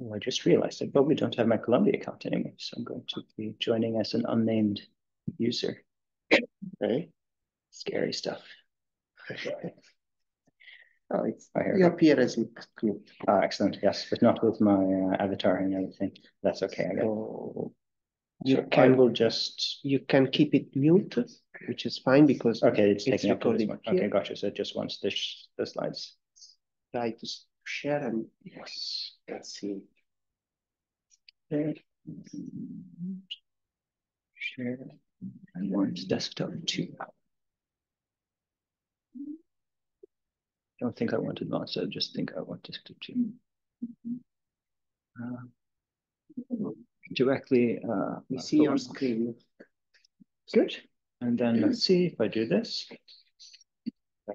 Oh, I just realized I probably don't have my Columbia account anymore, so I'm going to be joining as an unnamed user. Okay. Scary stuff. Oh, you appear as Knut. Excellent. Yes, but not with my avatar and everything. That's okay. I guess. So I will just. You can keep it mute, which is fine because it's taking up to this recorded one. here. Okay, gotcha. So it just wants the slides. Try to share and yes, let's see. There. Share. I want desktop 2. I don't think I want advanced. I just think I want desktop 2. Directly. We see your screen. Good. And then let's see if I do this.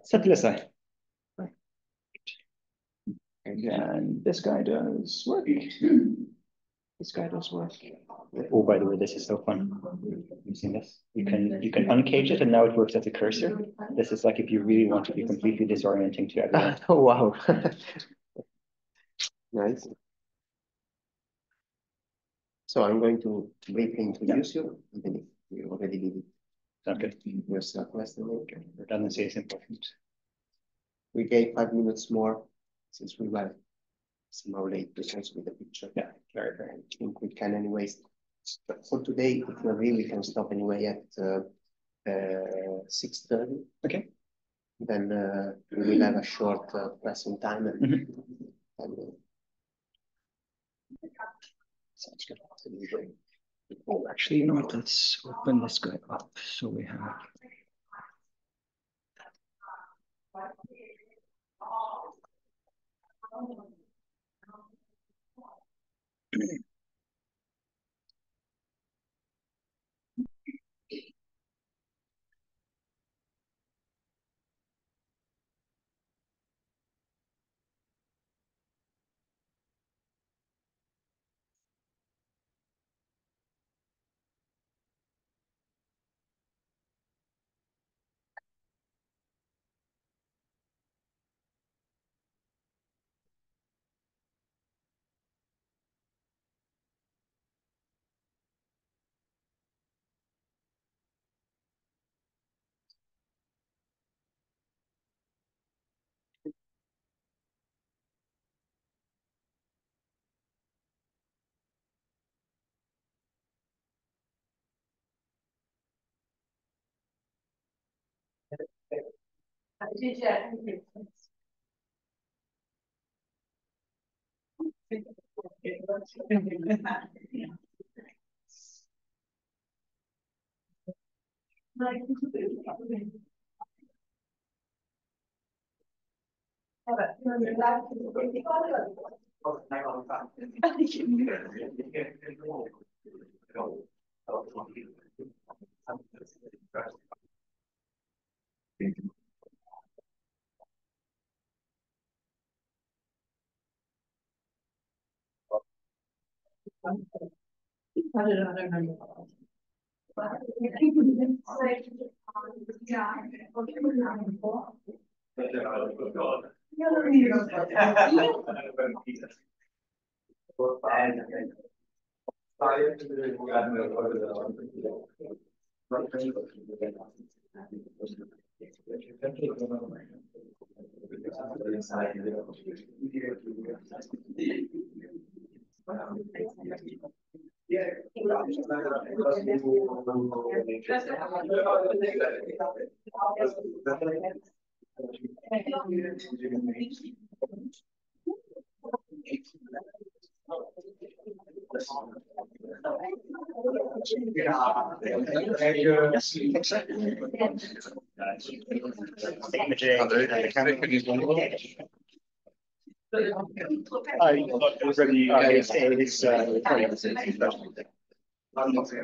Set aside. And this guy does work. This guy does work. Oh, by the way, this is so fun. Using this, you can uncage it, and now it works as a cursor. This is like if you really want to be completely disorienting to everyone. Oh wow, nice. So I'm going to briefly introduce you, even if you already did it. Okay. Yourself last week. Redundancy is important. We gave 5 minutes more since we were somehow late because with the picture. Yeah, very. I think we can anyways. But for today, if we're ready, we can stop anyway at 6:30. Okay. Then we will have a short pressing time. And, sounds good. Oh, actually, you know what? Let's open this guy up so we have.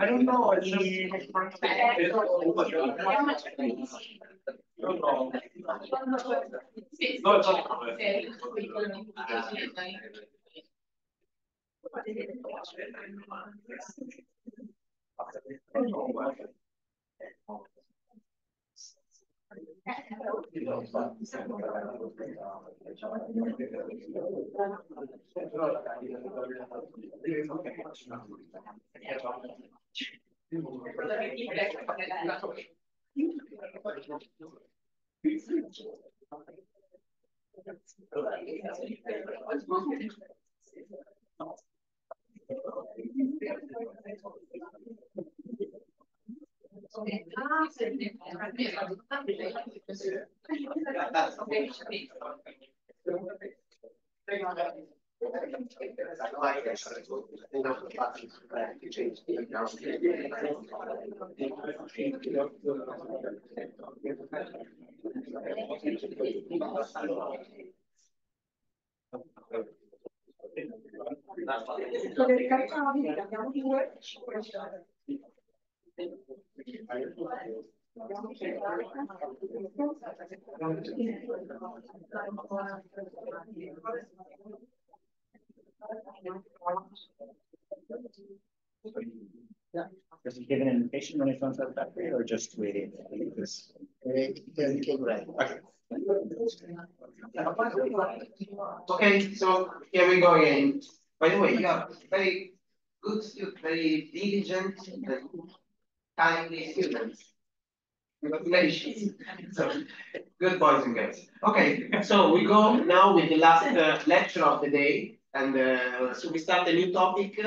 I don't know. Does it give an indication when it runs out of battery or just waiting? This. Right. Okay, so here we go again. By the way, you are very good student, very diligent and kindly students. You got many sheets. So good boys and girls. Okay, so we go now with the last lecture of the day, and so we start a new topic,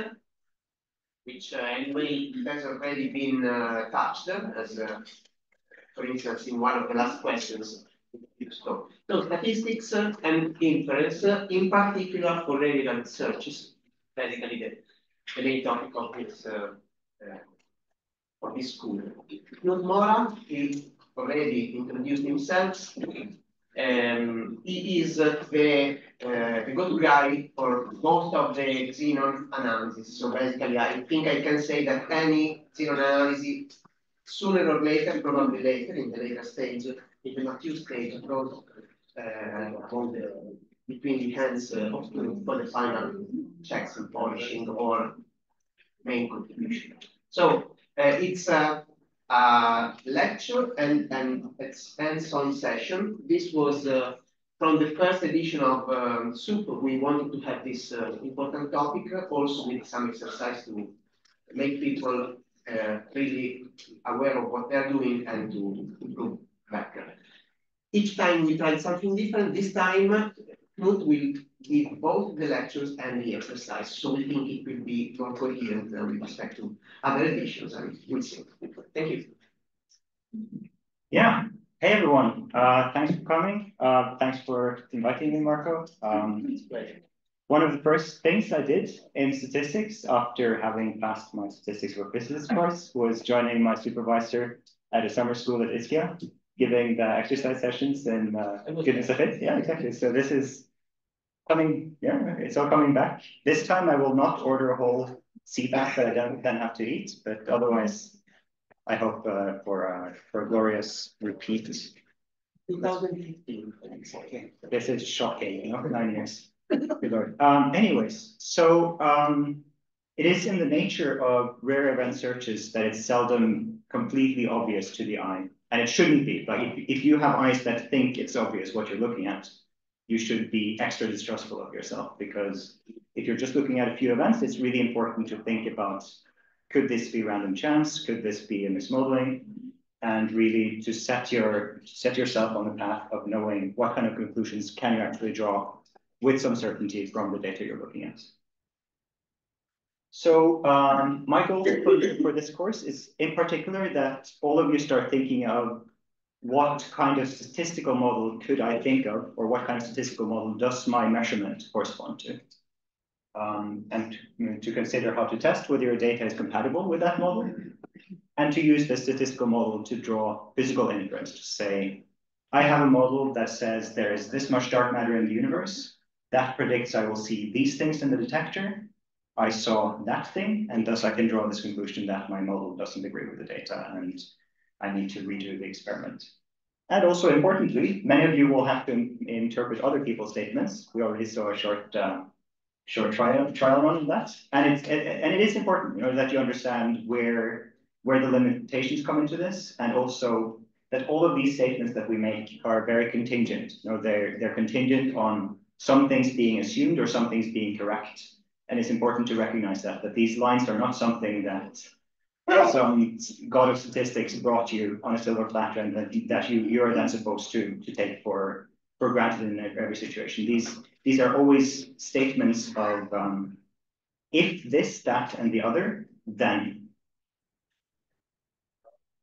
which anyway has already been touched as. For instance, in one of the last questions. So statistics and inference, in particular for relevant searches, basically the main topic of this school. Knut Morå, he already introduced himself. He is the go-to guy for most of the xenon analysis. So basically, I think I can say that any xenon analysis, sooner or later, probably later, in the later stage, in the mature stage, goes between the hands of for the final checks and polishing or main contribution. So it's a lecture and it's hands-on session. This was from the first edition of SoUP. We wanted to have this important topic, also with some exercise to make people really aware of what they're doing and to improve better. Each time we tried something different. This time, Knut will give both the lectures and the exercise, so we think it will be more coherent with respect to other editions, and we'll see. Thank you. Yeah. Hey everyone. Thanks for coming. Thanks for inviting me, Marco. One of the first things I did in statistics after having passed my statistics for physicists course was joining my supervisor at a summer school at Ischia, giving the exercise sessions in goodness of it. Yeah, exactly. So this is coming, yeah, it's all coming back. This time I will not order a whole CBAC that I don't then have to eat, but otherwise I hope for a glorious repeat. 2015. This is shocking, 9 years. Good Lord. Anyways, so it is in the nature of rare event searches that it's seldom completely obvious to the eye. And it shouldn't be. Like if you have eyes that think it's obvious what you're looking at, you should be extra distrustful of yourself, because if you're just looking at a few events, it's really important to think about, could this be random chance? Could this be a mismodeling? And really to set yourself on the path of knowing what kind of conclusions can you actually draw with some certainty from the data you're looking at. So my goal for this course is in particular that all of you start thinking of what kind of statistical model could I think of, or what kind of statistical model does my measurement correspond to? And to consider how to test whether your data is compatible with that model, and to use the statistical model to draw physical inference, to say, I have a model that says there is this much dark matter in the universe, that predicts I will see these things in the detector. I saw that thing, and thus I can draw this conclusion that my model doesn't agree with the data, and I need to redo the experiment. And also importantly, many of you will have to interpret other people's statements. We already saw a short trial run of that, and it is important, that you understand where the limitations come into this, and also that all of these statements that we make are very contingent. You know, they're contingent on some things being assumed or some things being correct. And it's important to recognize that these lines are not something that some god of statistics brought you on a silver platter and that you're then supposed to take for granted in every situation. These are always statements of if this, that, and the other, then.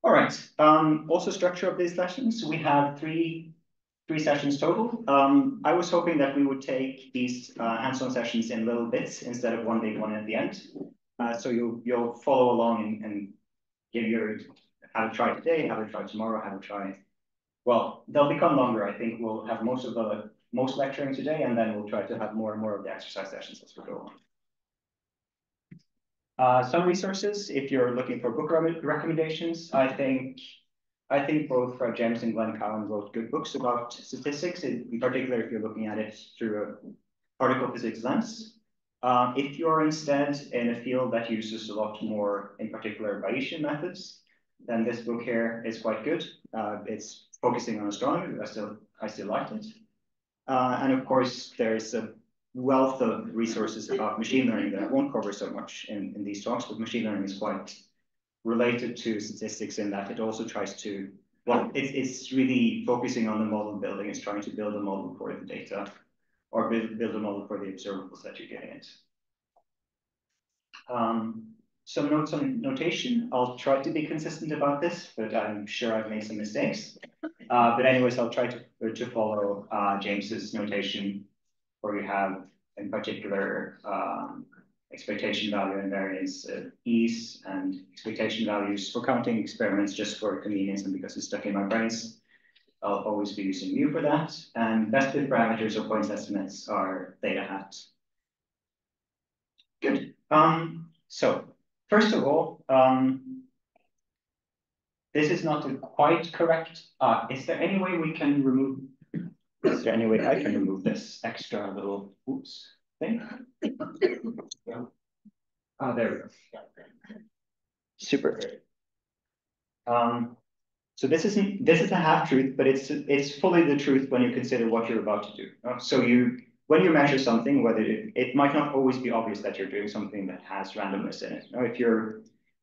All right. Also structure of these sessions. We have three sessions total. I was hoping that we would take these hands-on sessions in little bits instead of one big one at the end. So you'll follow along and give have a try today, have a try tomorrow, have a try. Well, they'll become longer. I think we'll have most lecturing today, and then we'll try to have more and more of the exercise sessions as we go on. Some resources, if you're looking for book recommendations, I think both James and Glenn Cowan wrote good books about statistics, in particular if you're looking at it through a particle physics lens. If you're instead in a field that uses a lot more, in particular, Bayesian methods, then this book here is quite good. It's focusing on astronomy. I still like it. And of course, there's a wealth of resources about machine learning that I won't cover so much in these talks, but machine learning is quite related to statistics in that it also tries to, well, it's really focusing on the model building. It's trying to build a model for the data or build a model for the observables that you're getting it. Some notes on notation. I'll try to be consistent about this, but I'm sure I've made some mistakes. But anyways, I'll try to follow James's notation, where you have, in particular, expectation value and variance ease and expectation values for counting experiments just for convenience and because it's stuck in my brains. I'll always be using mu for that. And best fit parameters or points estimates are theta hat. Good. So first of all, this is not quite correct. Is there any way we can remove? Is there any way I can remove this extra little oops thing? Yeah. There we go. Super. So this is a half truth, but it's fully the truth when you consider what you're about to do. So when you measure something, whether it might not always be obvious that you're doing something that has randomness in it.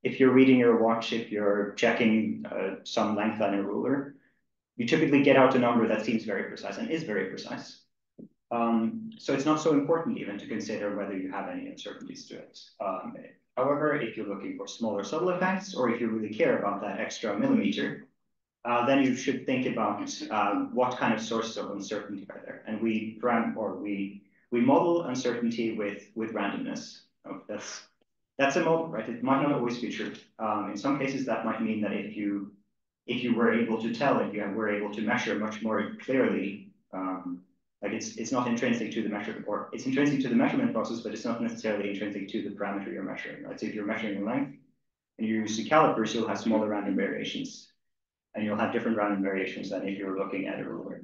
If you're reading your watch, if you're checking some length on a ruler, you typically get out a number that seems very precise and is very precise. So it's not so important even to consider whether you have any uncertainties to it. However, if you're looking for smaller subtle effects, or if you really care about that extra millimeter, then you should think about what kind of sources of uncertainty are there. And we model uncertainty with randomness. That's a model, right? It might not always be true. In some cases, that might mean that if you were able to tell, if you were able to measure much more clearly, like it's not intrinsic to the measurement, or it's intrinsic to the measurement process, but it's not necessarily intrinsic to the parameter you're measuring, right? So if you're measuring length and you use the calipers, you'll have smaller random variations, and you'll have different random variations than if you were looking at a ruler.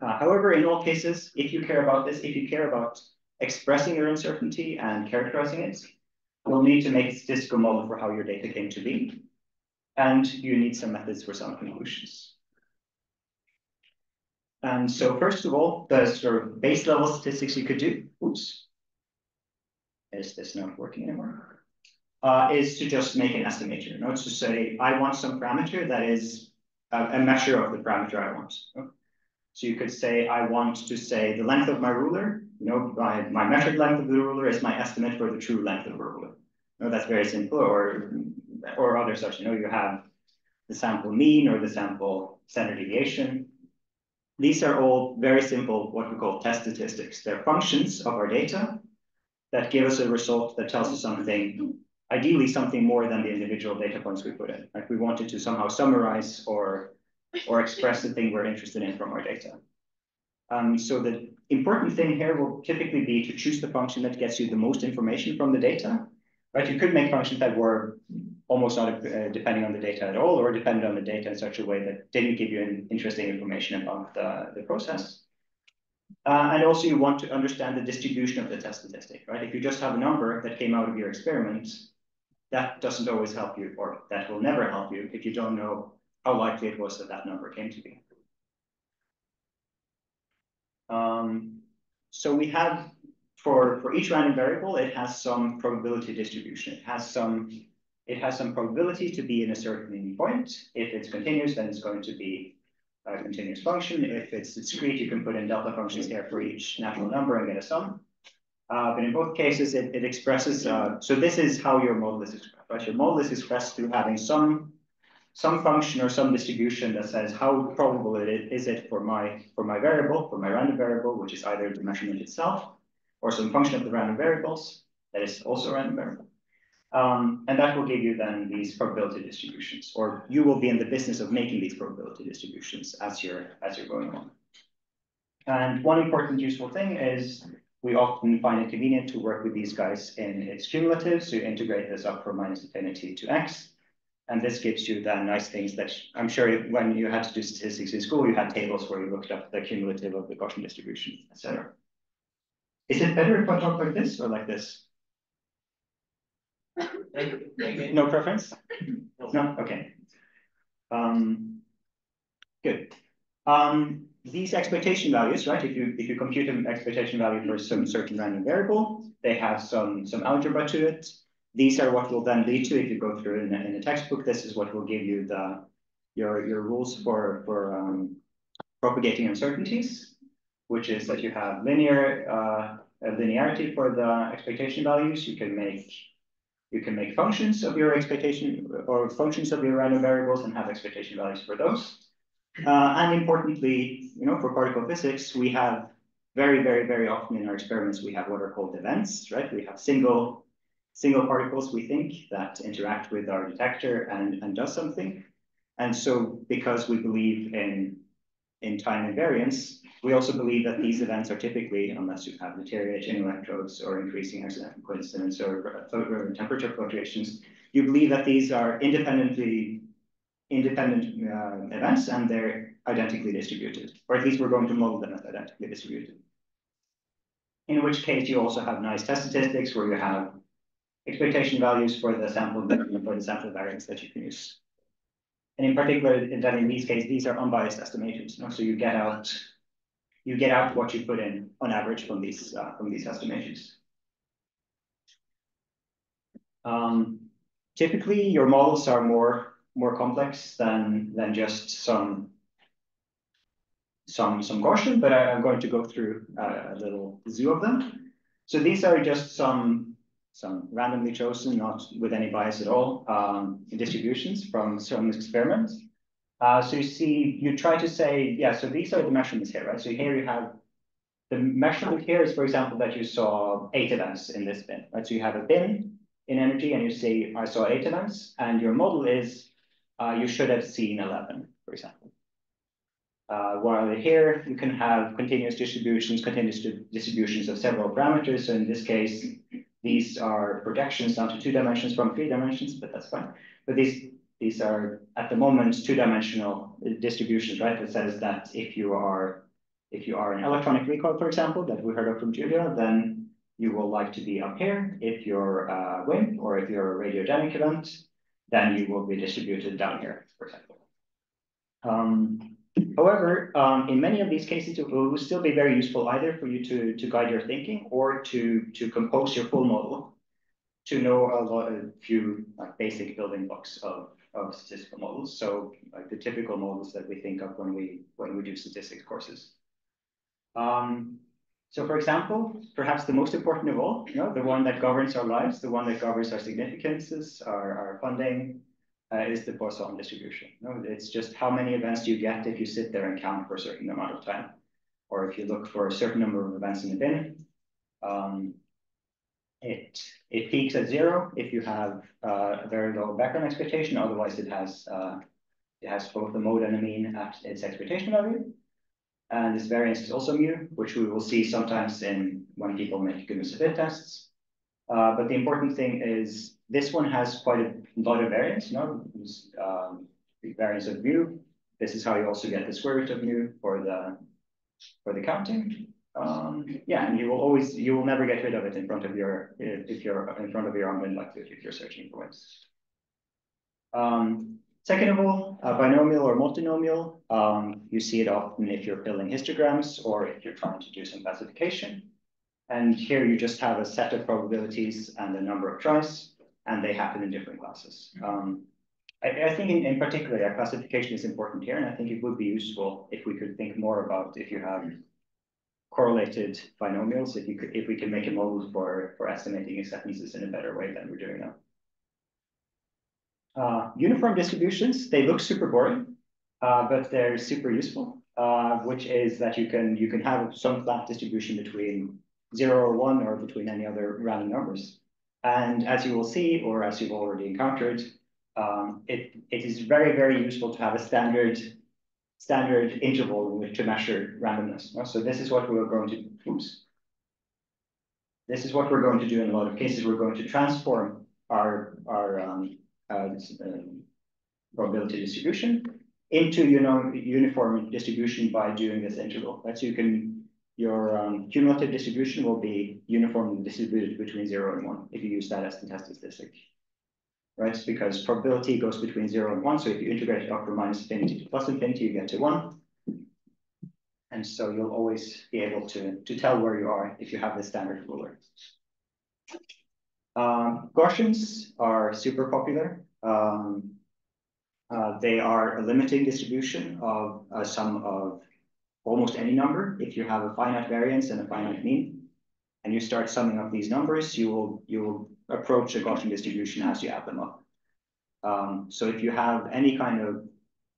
However, in all cases, if you care about this, if you care about expressing your uncertainty and characterizing it, you'll need to make a statistical model for how your data came to be, and you need some methods for some conclusions. And so first of all, the sort of base level statistics you could do, oops, is this not working anymore? Is to just make an estimator. You know, to say, I want some parameter that is a measure of the parameter I want. So you could say, I want to say the length of my ruler, you know, my measured length of the ruler is my estimate for the true length of the ruler. You know, that's very simple, or other such, you know, you have the sample mean or the sample standard deviation. These are all very simple, what we call test statistics. They're functions of our data that give us a result that tells us something, ideally something more than the individual data points we put in. Like we wanted to somehow summarize or express the thing we're interested in from our data. So the important thing here will typically be to choose the function that gets you the most information from the data. Right? You could make functions that were almost not depending on the data at all, or depended on the data in such a way that didn't give you interesting information about the process. And also you want to understand the distribution of the test statistic, right? If you just have a number that came out of your experiment, that doesn't always help you, or that will never help you if you don't know how likely it was that that number came to be. So we have, for each random variable, it has some probability distribution. It has some probability to be in a certain point. If it's continuous, then it's going to be a continuous function. If it's discrete, you can put in delta functions here for each natural number and get a sum. But in both cases, it expresses, so this is how your model is expressed, right? Your model is expressed through having some function or some distribution that says how probable is it for my variable, for my random variable, which is either the measurement itself or some function of the random variables that is also a random variable. And that will give you then these probability distributions, or you will be in the business of making these probability distributions as you're going on. And one important useful thing is we often find it convenient to work with these guys in its cumulative, so you integrate this up from minus infinity to x. And this gives you then nice things that I'm sure when you had to do statistics in school, you had tables where you looked up the cumulative of the Gaussian distribution, etc. Is it better if I talk like this or like this? No preference? No? Okay. Good. These expectation values, right? If you compute an expectation value for some certain random variable, they have some algebra to it. These are what will then lead to, if you go through in a textbook, this is what will give you your rules for propagating uncertainties, which is that you have linearity for the expectation values. You can make functions of your expectation or functions of your random variables and have expectation values for those. And importantly, for particle physics, we have very, very, very often in our experiments, we have what are called events, right? We have single particles, we think, that interact with our detector and does something. And so because we believe in time invariance, we also believe that these events are typically, unless you have deteriorating electrodes or increasing accidental coincidence or temperature fluctuations, you believe that these are independent events and they're identically distributed, or at least we're going to model them as identically distributed. In which case you also have nice test statistics where you have expectation values for the sample variance that you can use. And in particular, in these cases, these are unbiased estimations. So you get out what you put in on average from these estimations. Typically, your models are more complex than just some Gaussian, but I'm going to go through a little zoo of them. So these are just some randomly chosen, not with any bias at all, distributions from some experiments. So you try to say, yeah, so these are the measurements here, right? So here you have the measurement here is, for example, that you saw 8 events in this bin, right? So you have a bin in energy and you say, I saw 8 events, and your model is, you should have seen 11, for example. While here you can have continuous distributions of several parameters. So in this case, these are projections down to 2 dimensions from 3 dimensions, but that's fine. But these are at the moment 2-dimensional distributions, right? That says that if you are an electronic recoil, for example, that we heard of from Julia, then you will like to be up here. If you're a WIMP or if you're a radiogenic event, then you will be distributed down here, for example. However, in many of these cases, it will still be very useful either for you to guide your thinking or to compose your full model, to know a few like basic building blocks of statistical models. So like the typical models that we think of when we do statistics courses. So for example, perhaps the most important of all, the one that governs our lives, the one that governs our significances, our funding, is the Poisson distribution. It's just how many events do you get if you sit there and count for a certain amount of time, or if you look for a certain number of events in the bin. It peaks at 0 if you have a very low background expectation. Otherwise, it has both a mode and a mean at its expectation value. And this variance is also mu, which we will see sometimes when people make goodness of fit tests. But the important thing is this one has quite a lot of variance. The variance of mu. This is how you also get the square root of mu for the counting. Yeah, and you will never get rid of it in front of your if you're in front of your unbind likelihood if you're searching for wins. Second of all, binomial or multinomial, you see it often if you're filling histograms or if you're trying to do some classification. And here you just have a set of probabilities and a number of tries, and they happen in different classes. I think in particular, yeah, classification is important here, and I think it would be useful if we could think more about if you have correlated binomials, if we can make a model for estimating acceptances in a better way than we're doing now. Uniform distributions, they look super boring, but they're super useful, which is that you can have some flat distribution between 0 or 1 or between any other random numbers. And as you will see, or as you've already encountered, it is very, very useful to have a standard interval in which to measure randomness. So this is what we're going to, This is what we're going to do in a lot of cases. We're going to transform our probability distribution into uniform distribution by doing this interval. Right? So your cumulative distribution will be uniformly distributed between 0 and 1 if you use that as the test statistic. Right? Because probability goes between 0 and 1. So if you integrate it up from minus infinity to plus infinity, you get to 1. And so you'll always be able to tell where you are if you have the standard ruler. Gaussians are super popular. They are a limiting distribution of a sum of almost any number. If you have a finite variance and a finite mean, and you start summing up these numbers, you will approach a Gaussian distribution as you add them up. So if you have any kind of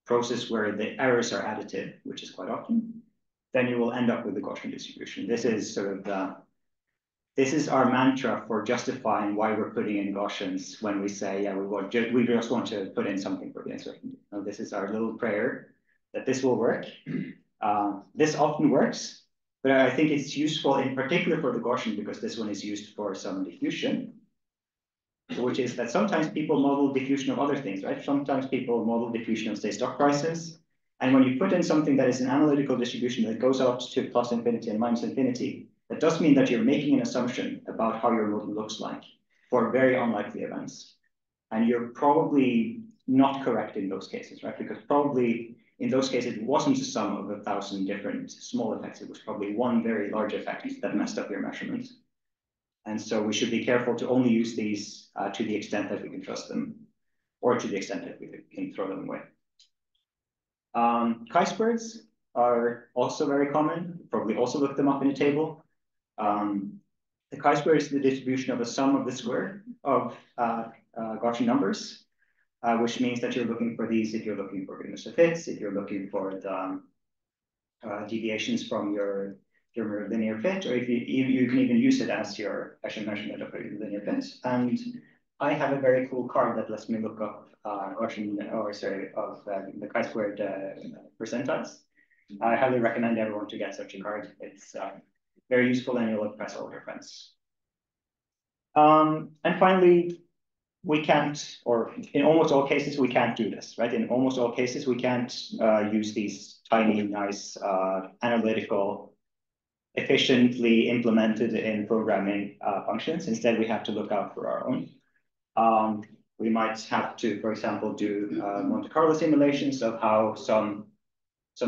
process where the errors are additive, which is quite often, then you will end up with a Gaussian distribution. This is sort of this is our mantra for justifying why we're putting in Gaussians when we say, yeah, we just want to put in something for the uncertainty. Now, this is our little prayer that this will work. This often works, but I think it's useful in particular for the Gaussian because this one is used for some diffusion, which is that sometimes people model diffusion of other things, right? Sometimes people model diffusion of, say, stock prices. And when you put in something that is an analytical distribution that goes up to plus infinity and minus infinity, that does mean that you're making an assumption about how your model looks like for very unlikely events. And you're probably not correct in those cases, right? Because probably in those cases, it wasn't a sum of 1,000 different small effects. It was probably one very large effect that messed up your measurement. And so we should be careful to only use these to the extent that we can trust them, or to the extent that we can throw them away. Chi-squareds are also very common. Probably also look them up in a table. The chi-square is the distribution of a sum of the square of Gaussian numbers, which means that you're looking for these if you're looking for goodness of fits, if you're looking for the deviations from your linear fit, or if you can even use it as your actual measurement of a linear fit. And I have a very cool card that lets me look up the chi-squared percentiles. I highly recommend everyone to get such a card. It's very useful and you'll impress all your friends. And finally, we can't, or in almost all cases, we can't do this, right? In almost all cases, we can't use these tiny, nice, analytical, efficiently implemented in programming functions. Instead, we have to look out for our own. We might have to, for example, do Monte Carlo simulations of how some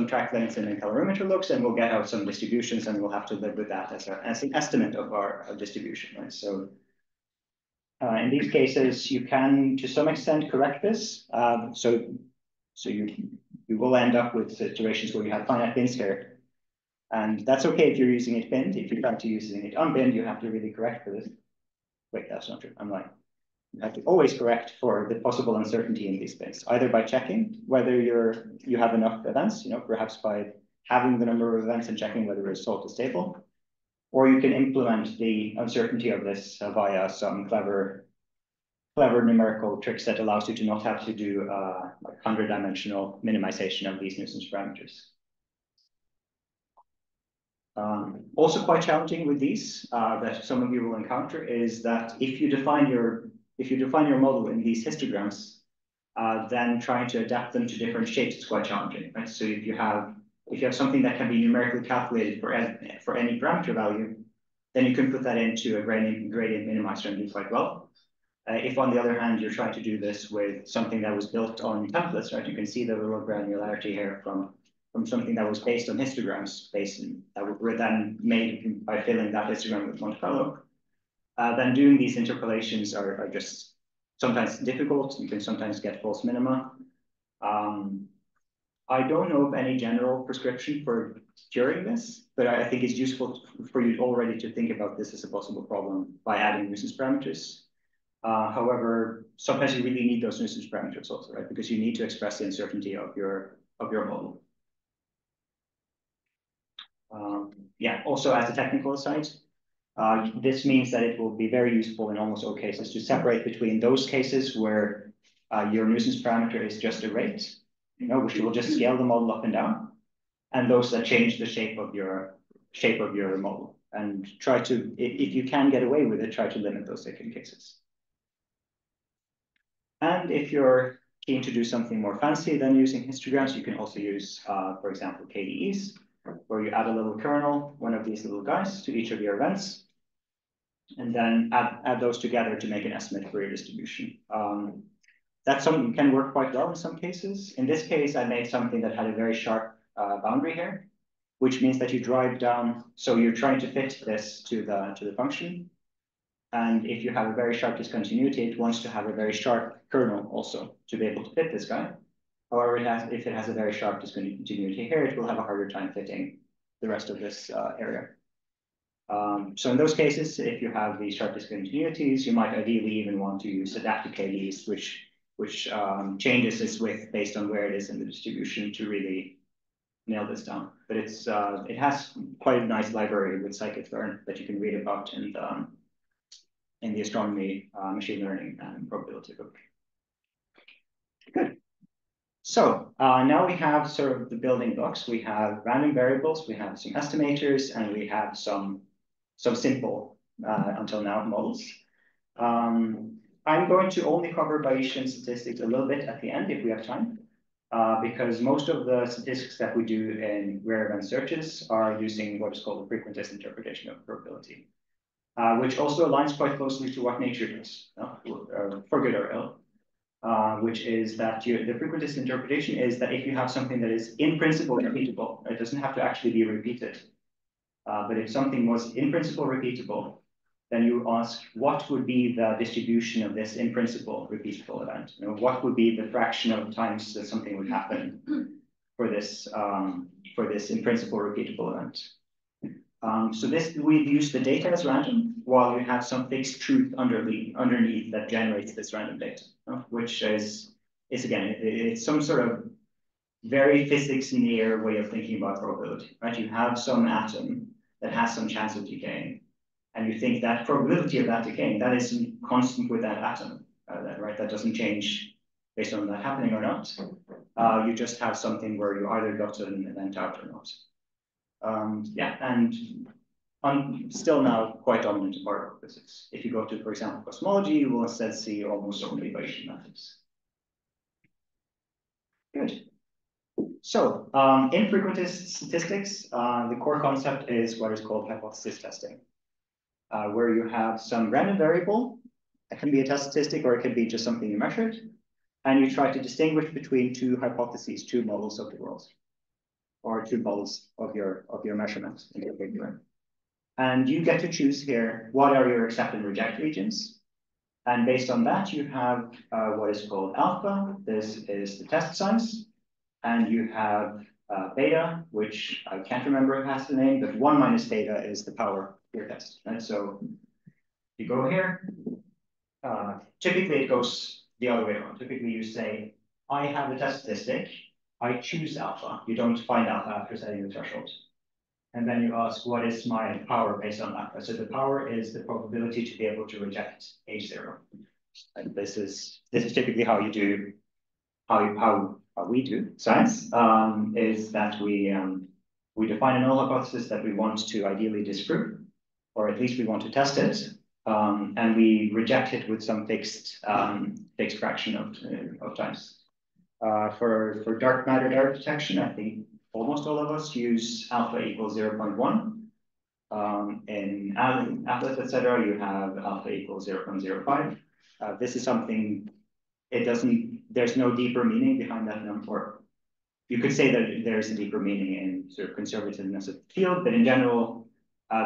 track lengths in a calorimeter looks, and we'll get out some distributions, and we'll have to live with that as an estimate of our distribution, right? So in these cases, you can, to some extent, correct this. So you will end up with situations where you have finite bins here. And that's okay if you're using it binned. If you're trying to use it unbinned, you have to really correct for this. Wait, that's not true. I'm lying. You have to always correct for the possible uncertainty in these bins, either by checking whether you have enough events, perhaps by having the number of events and checking whether the result is stable, or you can implement the uncertainty of this via some clever numerical tricks that allows you to not have to do like 100-dimensional minimization of these nuisance parameters. Also quite challenging with these that some of you will encounter is that if you define your model in these histograms, then trying to adapt them to different shapes is quite challenging, right? So if you have something that can be numerically calculated for any parameter value, then you can put that into a gradient minimizer and do quite well. If on the other hand, you're trying to do this with something that was built on templates, right? You can see the little granularity here from something that was based on histograms, that were then made by filling that histogram with Monte Carlo. Then doing these interpolations are just sometimes difficult. You can sometimes get false minima. I don't know of any general prescription for curing this, but I think it's useful for you already to think about this as a possible problem by adding nuisance parameters. However, sometimes you really need those nuisance parameters also, right? Because you need to express the uncertainty of your model. Yeah, also as a technical aside, this means that it will be very useful in almost all cases to separate between those cases where your nuisance parameter is just a rate, which will just scale the model up and down, and those that change the shape of your model. And try to, if you can get away with it, try to limit those second cases. And if you're keen to do something more fancy than using histograms, you can also use, for example, KDEs, where you add a little kernel, one of these little guys, to each of your events, and then add those together to make an estimate for your distribution. That's something that can work quite well in some cases. In this case, I made something that had a very sharp boundary here, which means that you drive down. So you're trying to fit this to the function. And if you have a very sharp discontinuity, it wants to have a very sharp kernel also to be able to fit this guy. However, if it has a very sharp discontinuity here, it will have a harder time fitting the rest of this area. So in those cases, if you have these sharp discontinuities, you might ideally even want to use adaptive KDs, which changes its width based on where it is in the distribution to really nail this down. But it has quite a nice library with scikit-learn that you can read about in the astronomy, machine learning, and probability book. Good. So now we have sort of the building blocks. We have random variables, we have some estimators, and we have some simple, until now, models. I'm going to only cover Bayesian statistics a little bit at the end if we have time, because most of the statistics that we do in rare event searches are using what is called a frequentist interpretation of probability, which also aligns quite closely to what nature does, for good or ill. Which is that the frequentist interpretation is that if you have something that is in principle repeatable, it doesn't have to actually be repeated. But if something was in principle repeatable, then you ask what would be the distribution of this in principle repeatable event? What would be the fraction of times that something would happen for this in principle repeatable event? So we use the data as random, while you have some fixed truth underneath that generates this random data, which is again, it's some sort of very physics near way of thinking about probability, right? You have some atom that has some chance of decaying, and you think that probability of that decaying, that is constant with that atom, right? That doesn't change based on that happening or not. You just have something where you either got an event out or not. Yeah, and still now quite dominant in particle physics. If you go to, for example, cosmology, you will instead see almost only Bayesian methods. Good. So in frequentist statistics, the core concept is what is called hypothesis testing, where you have some random variable. It can be a test statistic, or it can be just something you measured, and you try to distinguish between two hypotheses, two models of the world, or two models of your measurement in particular. And you get to choose here what are your accept and reject regions. And based on that, you have what is called alpha. This is the test size. And you have beta, which I can't remember if it has the name, but 1 minus beta is the power of your test. And so you go here. Typically, it goes the other way around. Typically, you say, I have a test statistic. I choose alpha. You don't find alpha after setting the threshold. And then you ask, what is my power based on alpha? So the power is the probability to be able to reject H0. And this is typically how you do, how we do science, is that we define a null hypothesis that we want to ideally disprove, or at least we want to test it, and we reject it with some fixed fraction of times. For dark matter error detection, I think almost all of us use alpha equals 0.1. In Atlas, etc., you have alpha equals 0.05. This is something, there's no deeper meaning behind that number. You could say that there's a deeper meaning in sort of conservativeness of the field, but in general,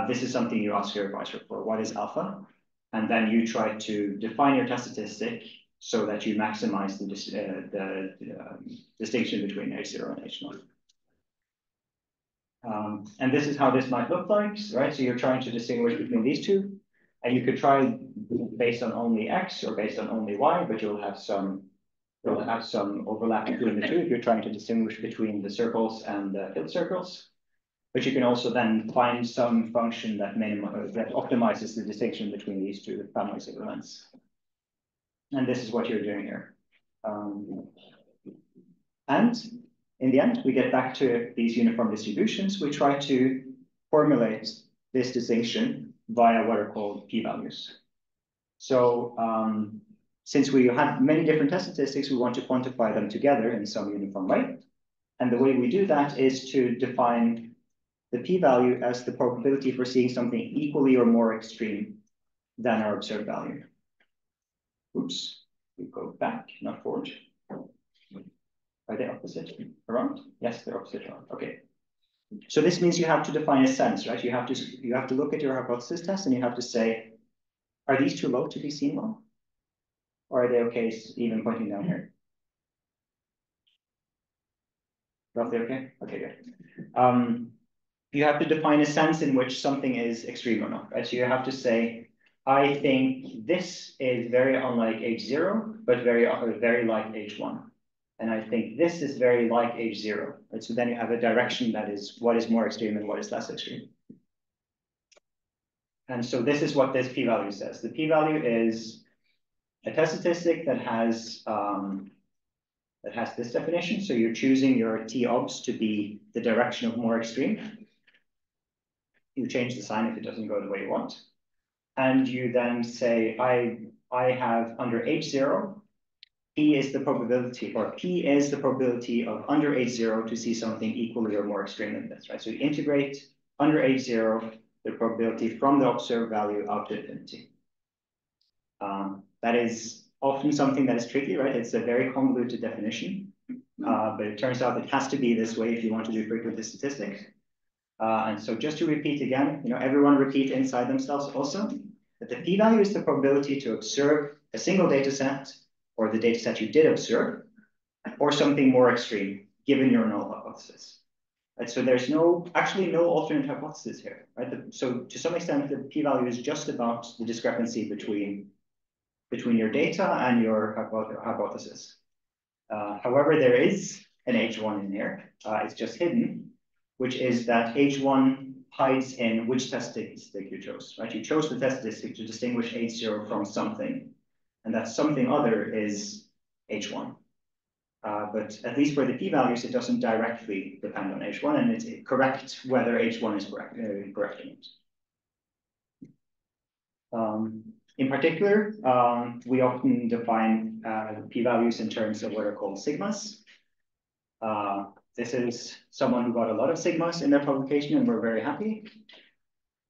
this is something you ask your advisor for. What is alpha? And then you try to define your test statistic so that you maximize the distinction between H0 and H1. And this is how this might look like, right? So you're trying to distinguish between these two, and you could try based on only X or based on only Y, but you'll have some overlap between the two if you're trying to distinguish between the circles and the filled circles. But you can also then find some function that optimizes the distinction between these two families of elements. And this is what you're doing here. And in the end, we get back to these uniform distributions. We try to formulate this distinction via what are called p-values. So since we have many different test statistics, we want to quantify them together in some uniform way. And the way we do that is to define the p-value as the probability for seeing something equally or more extreme than our observed value. Oops, we go back, not forward. Are they opposite around? Yes, they're opposite around. Okay. So this means you have to define a sense, right? You have to look at your hypothesis test and you have to say, are these too low to be seen well? Or are they okay even pointing down here? Roughly okay? Okay, good. You have to define a sense in which something is extreme or not, right? So you have to say, I think this is very unlike H0, but very like H1. And I think this is very like H0, right? So then you have a direction that is what is more extreme and what is less extreme. And so this is what this p-value says. The p-value is a test statistic that has this definition. So you're choosing your t-obs to be the direction of more extreme. You change the sign if it doesn't go the way you want. And you then say, I have under H0, P is the probability of under H0 to see something equally or more extreme than this, right? So you integrate under H0, the probability from the observed value out to infinity. That is often something that is tricky, right? It's a very convoluted definition, but it turns out it has to be this way if you want to do frequentist statistics. And so just to repeat again, everyone repeat inside themselves also, that the p-value is the probability to observe a single data set or the data set you did observe, or something more extreme, given your null hypothesis. Right? So there's actually no alternate hypothesis here. Right? So to some extent, the p-value is just about the discrepancy between your data and your hypothesis. However, there is an H1 in here. It's just hidden, which is that H1 hides in which test statistic you chose, right? You chose the test statistic to distinguish H0 from something, and that something other is H1. But at least for the p-values, it doesn't directly depend on H1, and it's correct whether H1 is correct or not. In particular, we often define p-values in terms of what are called sigmas. This is someone who got a lot of sigmas in their publication, and we're very happy.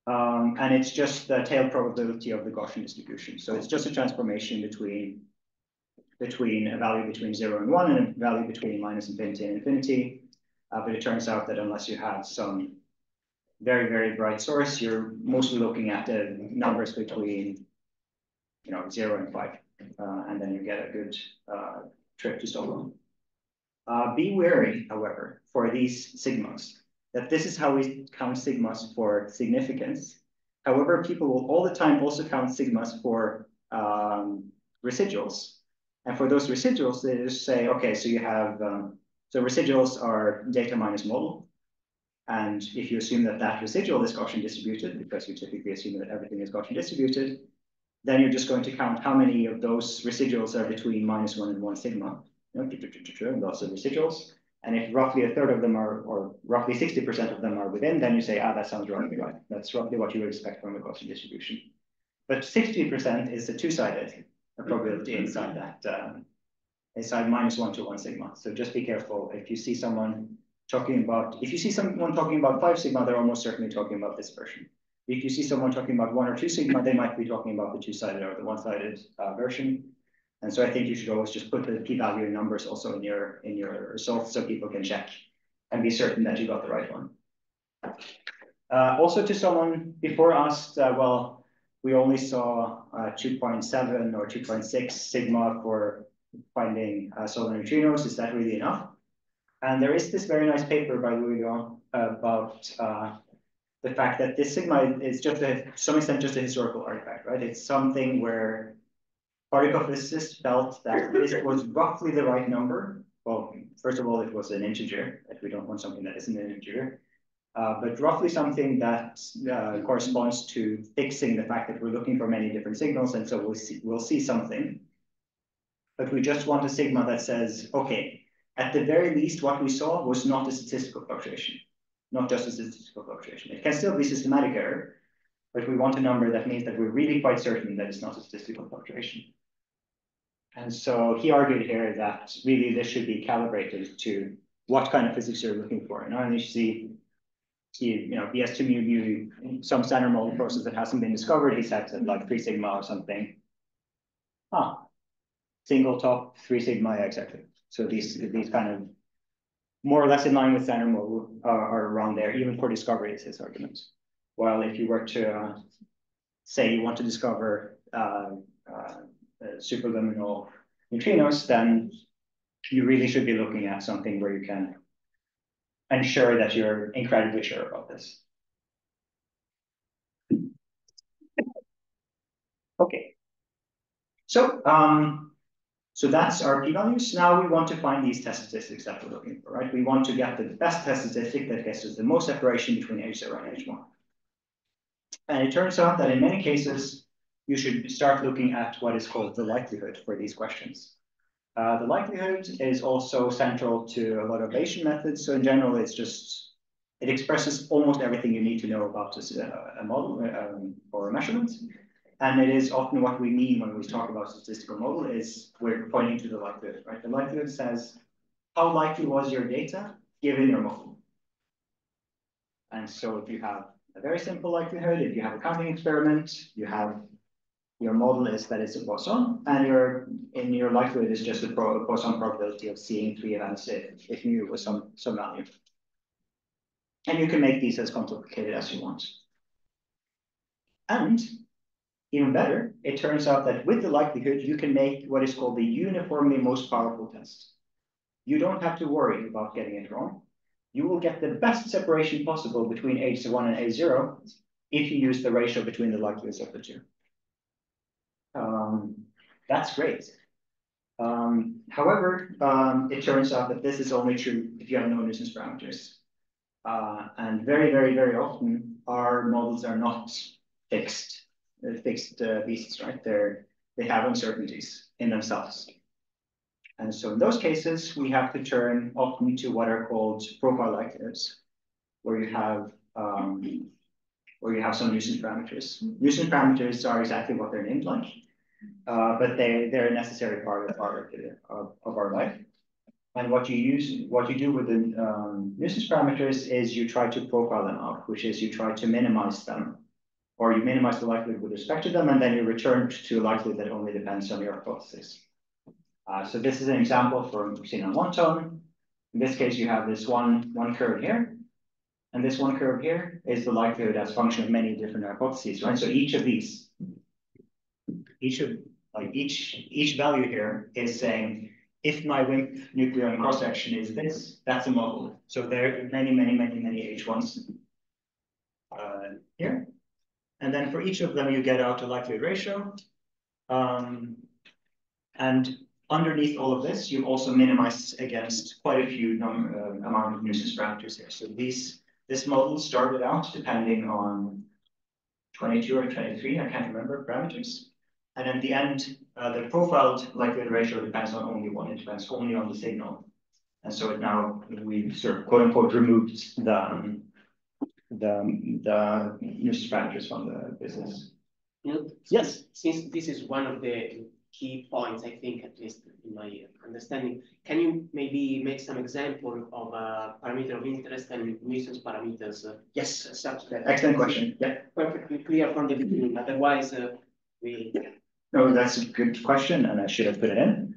And it's just the tail probability of the Gaussian distribution. So it's just a transformation between a value between 0 and 1 and a value between minus infinity and infinity. But it turns out that unless you have some very, very bright source, you're mostly looking at the numbers between 0 and 5. And then you get a good trip to Stockholm. Be wary, however, for these sigmas, that this is how we count sigmas for significance. However, people will all the time also count sigmas for residuals. And for those residuals, they just say, okay, so you have, so residuals are data minus model. And if you assume that that residual is Gaussian distributed, because you typically assume that everything is Gaussian distributed, then you're just going to count how many of those residuals are between -1 and 1 sigma. Lots of residuals. And if roughly a third of them are, or roughly 60% of them are within, then you say, that sounds roughly right. That's roughly what you would expect from a Gaussian distribution. But 60% is a two-sided probability inside that, inside -1 to 1 sigma. So just be careful. If you see someone talking about 5 sigma, they're almost certainly talking about this version. If you see someone talking about 1 or 2 sigma, they might be talking about the two-sided or the one-sided version. And so I think you should always just put the p-value in numbers also in your results so people can check and be certain that you got the right one. Also to someone before asked, well, we only saw 2.7 or 2.6 sigma for finding solar neutrinos. Is that really enough? And there is this very nice paper by Louis about the fact that this sigma is just to some extent just a historical artifact, right? It's something where particle physicists felt that this was roughly the right number. Well, first of all, it was an integer, if we don't want something that isn't an integer. But roughly something that corresponds to fixing the fact that we're looking for many different signals, and so we'll see something. But we just want a sigma that says, okay, at the very least, what we saw was not a statistical fluctuation, not just a statistical fluctuation. It can still be systematic error, but we want a number that means that we're really quite certain that it's not a statistical fluctuation. And so he argued here that really this should be calibrated to what kind of physics you're looking for. And now you see, he has to mu some standard model process that hasn't been discovered. He sets it like 3 sigma or something. Single top 3 sigma, exactly. So these kind of more or less in line with standard model are around there, even for discovery is his argument. While if you were to say you want to discover superluminal neutrinos, then you really should be looking at something where you can ensure that you're incredibly sure about this. Okay. So, so that's our p-values. Now we want to find these test statistics that we're looking for, right? We want to get the best test statistic that gets us the most separation between H0 and H1. And it turns out that in many cases, you should start looking at what is called the likelihood for these questions. The likelihood is also central to a lot of Bayesian methods. So in general, it's just, it expresses almost everything you need to know about a model or a measurement. And it is often what we mean when we talk about statistical model is we're pointing to the likelihood, right? The likelihood says, how likely was your data given your model? And so if you have a very simple likelihood, if you have a counting experiment, you have your model is that it's a Poisson, and your likelihood is just a Poisson probability of seeing 3 events if mu was some value. And you can make these as complicated as you want. And even better, it turns out that with the likelihood, you can make what is called the uniformly most powerful test. You don't have to worry about getting it wrong. You will get the best separation possible between H1 and H0 if you use the ratio between the likelihoods of the two. That's great. However, it turns out that this is only true if you have no nuisance parameters. And very, very, very often, our models are not fixed beasts, right? They have uncertainties in themselves. And so in those cases, we have to turn often to what are called profile likelihoods, where you have some nuisance parameters. Nuisance parameters are exactly what they're named like, but they're a necessary part of our life. And what you do with the nuisance parameters is you try to profile them out, which is you try to minimize them, or you minimize the likelihood with respect to them, and then you return to a likelihood that only depends on your hypothesis. So this is an example from xenon 1 tone. In this case, you have this one curve here, and this one curve here is the likelihood as a function of many different hypotheses, right? So each value here is saying, if my WIMP nucleon cross section is this, that's a model. So there are many H1s here. And then for each of them, you get out a likelihood ratio. And underneath all of this, you also minimize against quite a few amount of nuisance parameters here. So this model started out depending on 22 or 23, I can't remember, parameters. And at the end, the profiled likelihood ratio depends on only one. It depends only on the signal. And so now we've sort of quote unquote removed the nuisance parameters from the business. Knut, yes. Since this is one of the key points, I think, at least in my understanding. Can you maybe make some example of a parameter of interest and nuisance parameters? Yes, Such that excellent question. Yeah. perfectly clear from the beginning. Otherwise, we. No, that's a good question, and I should have put it in.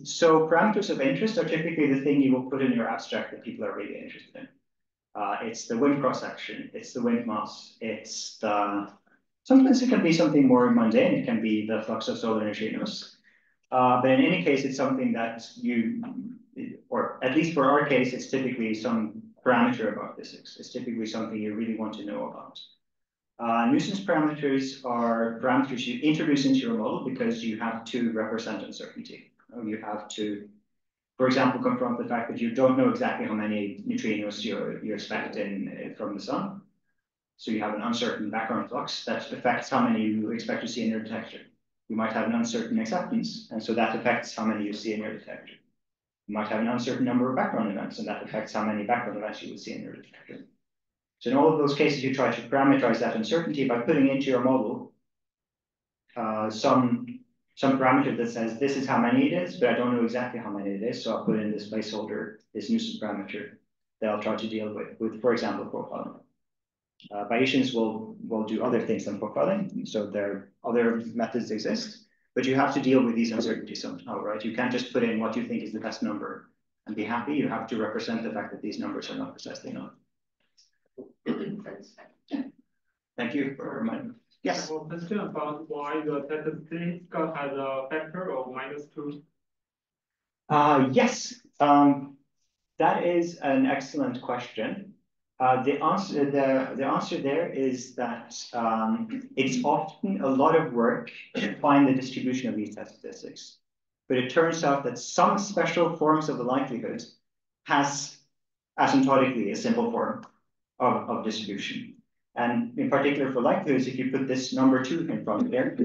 So parameters of interest are typically the thing you will put in your abstract that people are really interested in. It's the wind cross-section, it's the wind mass, it's the, sometimes it can be something more mundane, it can be the flux of solar neutrinos. But in any case, it's something that you, or at least for our case, it's typically some parameter about physics. It's typically something you really want to know about. Nuisance parameters are parameters you introduce into your model because you have to represent uncertainty. You have to, for example, confront the fact that you don't know exactly how many neutrinos you're expecting from the sun. So you have an uncertain background flux that affects how many you expect to see in your detector. You might have an uncertain acceptance, and so that affects how many you see in your detector. You might have an uncertain number of background events, and that affects how many background events you would see in your detector. So in all of those cases, you try to parameterize that uncertainty by putting into your model some parameter that says this is how many it is, but I don't know exactly how many it is, so I'll put in this placeholder, this nuisance parameter that I'll try to deal with for example, profiling. Bayesians will do other things than profiling, so there other methods exist, but you have to deal with these uncertainties somehow, right? You can't just put in what you think is the best number and be happy. You have to represent the fact that these numbers are not precisely known. Thank you for reminding me. Yes. A question about why the statistic has a factor of -2. Yes, that is an excellent question. The answer there is that it's often a lot of work to find the distribution of these test statistics. But it turns out that some special forms of the likelihood has asymptotically a simple form of distribution. And in particular for likelihoods, if you put this number 2 in front there,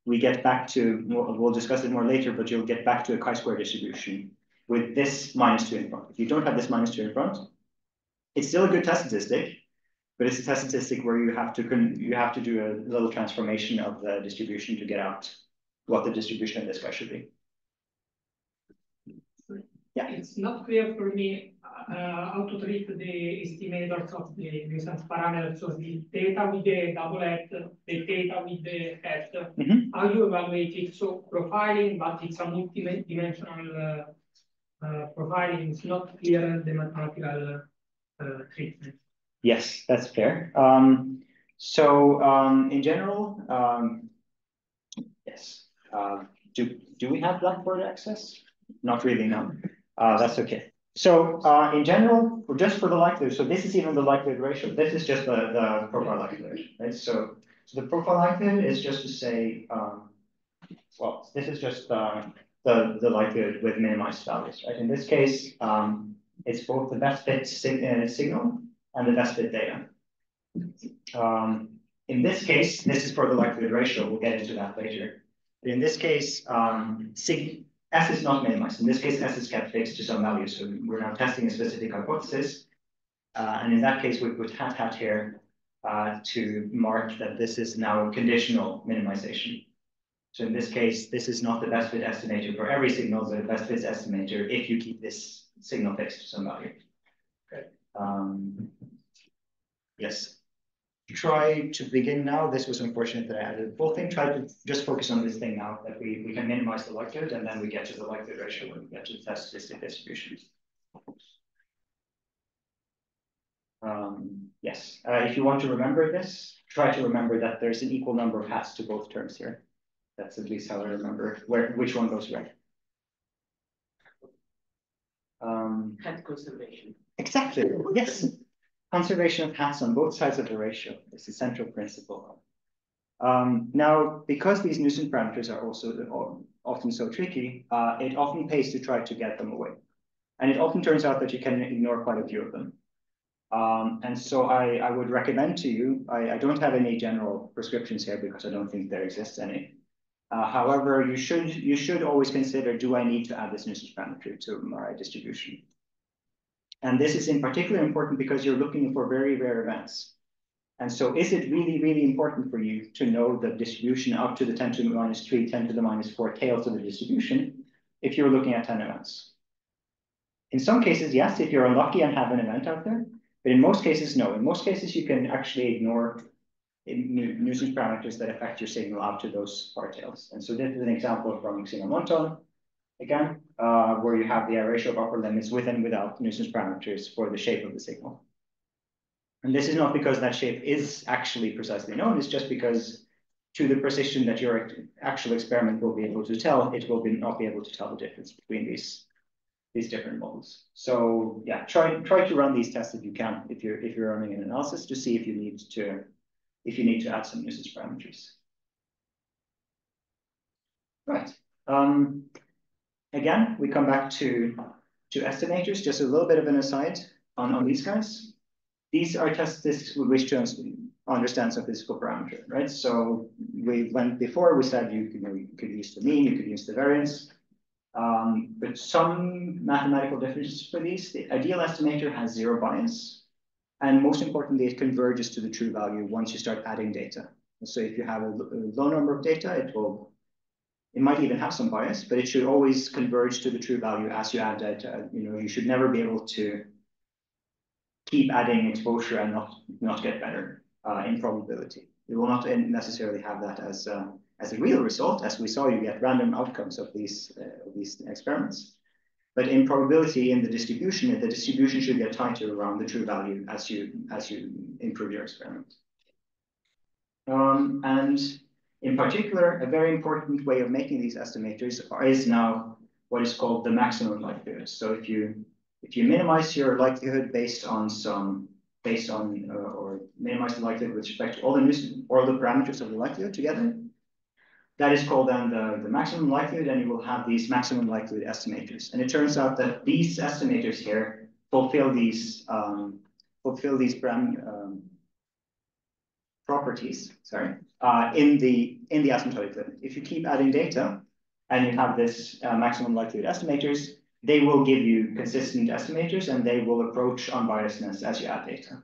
we get back to, we'll discuss it more later, but you'll get back to a chi-square distribution with this -2 in front. If you don't have this -2 in front, it's still a good test statistic, but it's a test statistic where you have to do a little transformation of the distribution to get out what the distribution of this guy should be. Yeah. It's not clear for me how to treat the estimators of the nuisance parameters, so the data with the double hat, the data with the hat. How you evaluate it? So profiling, but it's a multi-dimensional profiling. It's not clear the mathematical treatment. Yes, that's fair. In general, yes. Do we have Blackboard access? Not really, no. That's okay. So in general, just for the likelihood, so this is even the likelihood ratio. This is just the profile likelihood, right? So the profile likelihood is just to say, well, this is just the likelihood with minimized values, right? In this case, it's both the best fit signal and the best fit data. In this case, this is for the likelihood ratio. We'll get into that later. But in this case, S is not minimized. In this case, S is kept fixed to some value. So we're now testing a specific hypothesis. And in that case, we put hat here to mark that this is now a conditional minimization. So in this case, this is not the best fit estimator for every signal, but the best fit estimator if you keep this signal fixed to some value. Okay. Yes. Try to begin now. This was unfortunate that I added the full thing. Try to just focus on this thing now that we can minimize the likelihood, and then we get to the likelihood ratio when we get to the test statistic distributions. Yes, if you want to remember this, try to remember that there's an equal number of hats to both terms here. That's at least how I remember which one goes where. Hat conservation. Exactly, yes. Conservation of hats on both sides of the ratio is the central principle. Now, because these nuisance parameters are also often so tricky, it often pays to try to get them away. And it often turns out that you can ignore quite a few of them. And so I would recommend to you, I don't have any general prescriptions here because I don't think there exists any. However, you should always consider, do I need to add this nuisance parameter to my distribution? And this is in particular important because you're looking for very rare events. And so is it really, really important for you to know the distribution up to the 10 to the minus 3, 10 to the minus 4 tails of the distribution if you're looking at 10 events? In some cases, yes, if you're unlucky and have an event out there. But in most cases, no. In most cases, you can actually ignore nuisance parameters that affect your signal out to those far tails. And so this is an example from Xenomonton, again, where you have the error ratio of upper limits with and without nuisance parameters for the shape of the signal. And this is not because that shape is actually precisely known, it's just because to the precision that your actual experiment will be able to tell, it will not be able to tell the difference between these different models. So yeah, try to run these tests if you can, if you're running an analysis, to see if you need to add some nuisance parameters. Right. Again, we come back to estimators. Just a little bit of an aside on these guys. These are tests we wish to understand some physical parameter, right? So we went before, we said you could use the mean, you could use the variance. But some mathematical definitions for these. The ideal estimator has zero bias. And most importantly, it converges to the true value once you start adding data. So if you have a low number of data, it might even have some bias, but it should always converge to the true value as you add data. You should never be able to keep adding exposure and not get better in probability. You will not necessarily have that as a real result. As we saw, you get random outcomes of these experiments. But in probability, in the distribution should get tighter around the true value as you improve your experiment. And in particular, a very important way of making these estimators is now what is called the maximum likelihood. So if you minimize your likelihood or minimize the likelihood with respect to all the parameters of the likelihood together, that is called then the maximum likelihood, and you will have these maximum likelihood estimators. And it turns out that these estimators here fulfill these properties, in the asymptotic limit. If you keep adding data and you have this maximum likelihood estimators, they will give you consistent estimators and they will approach unbiasedness as you add data.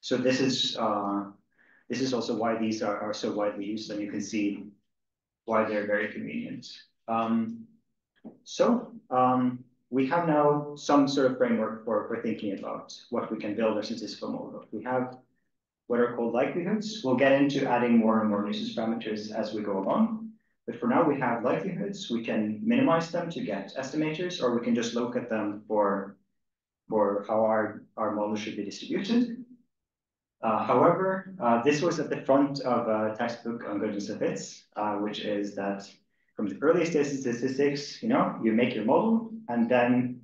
So this is also why these are so widely used, and you can see why they're very convenient. We have now some sort of framework for thinking about what we can build our statistical model of. We have what are called likelihoods. We'll get into adding more and more nuisance parameters as we go along. But for now, we have likelihoods. We can minimize them to get estimators, or we can just look at them for how our model should be distributed. However, this was at the front of a textbook on goodness of fits, which is that from the earliest days of statistics, you make your model and then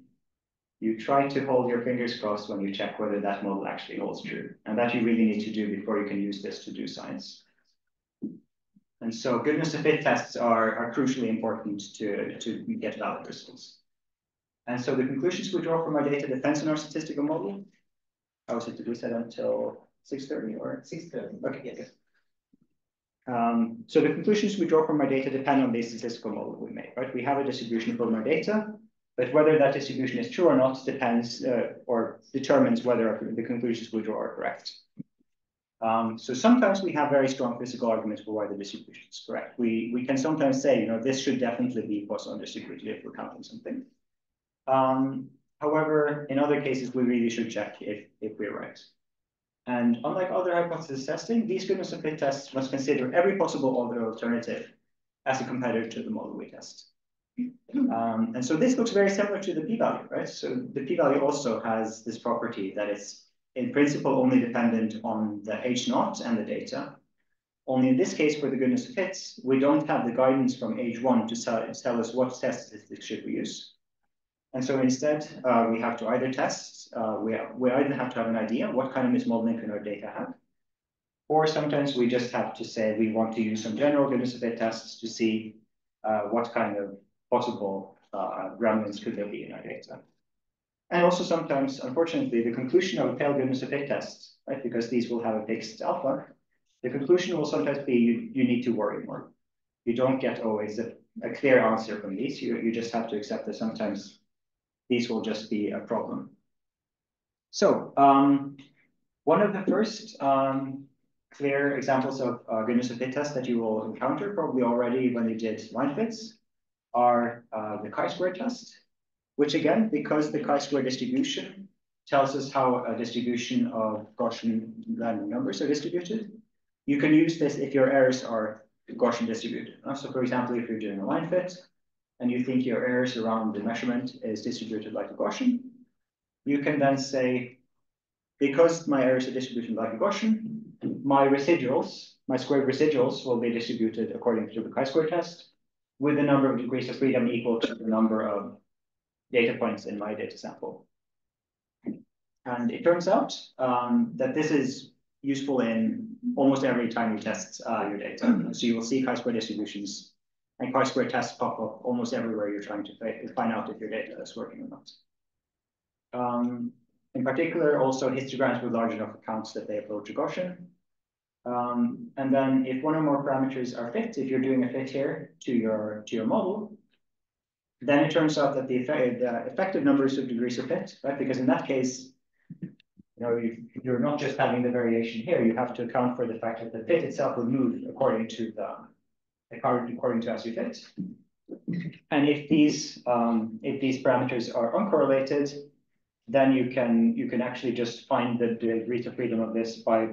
you try to hold your fingers crossed when you check whether that model actually holds true. And that you really need to do before you can use this to do science. And so goodness of fit tests are crucially important to get valid results. And so the conclusions we draw from our data depends on our statistical model. How was it? Did we set until 6:30 or 6:30? Okay, yes. So the conclusions we draw from our data depend on the statistical model we make, right? We have a distribution from our data, but whether that distribution is true or not depends or determines whether the conclusions we draw are correct. So sometimes we have very strong physical arguments for why the distribution is correct. We can sometimes say, this should definitely be Poisson distributed if we're counting something. However, in other cases, we really should check if we're right. And unlike other hypothesis testing, these goodness of fit tests must consider every possible other alternative as a competitor to the model we test. And so this looks very similar to the p-value, right? So the p-value also has this property that it's in principle only dependent on the H0 and the data. Only in this case, for the goodness of fits, we don't have the guidance from H1 to tell us what test statistics should we use. And so instead, we have to either test, we either have to have an idea what kind of mismodeling can our data have, or sometimes we just have to say we want to use some general goodness of fit tests to see what kind of possible remnants could there be in our data. And also sometimes, unfortunately, the conclusion of a pale goodness of fit test, right, because these will have a fixed alpha, the conclusion will sometimes be you need to worry more. You don't get always a clear answer from these. You just have to accept that sometimes these will just be a problem. So One of the first clear examples of goodness of fit test that you will encounter probably already when you did line fits are the chi-square test, which again, because the chi-square distribution tells us how a distribution of Gaussian random numbers are distributed, you can use this if your errors are Gaussian distributed. So for example, if you're doing a line fit and you think your errors around the measurement is distributed like a Gaussian, you can then say, because my errors are distributed like a Gaussian, my residuals, my squared residuals will be distributed according to the chi-square test with the number of degrees of freedom equal to the number of data points in my data sample. And it turns out that this is useful in almost every time you test your data. So you will see chi-square distributions and chi-square tests pop up almost everywhere you're trying to find out if your data is working or not. In particular, also histograms with large enough accounts that they approach a Gaussian. And then if one or more parameters are fit, if you're doing a fit here to your model, then it turns out that the effective numbers of degrees of fit, right? Because in that case, you're not just having the variation here, you have to account for the fact that the fit itself will move according to as you fit. And if these parameters are uncorrelated, then you can actually just find the degrees of freedom of this by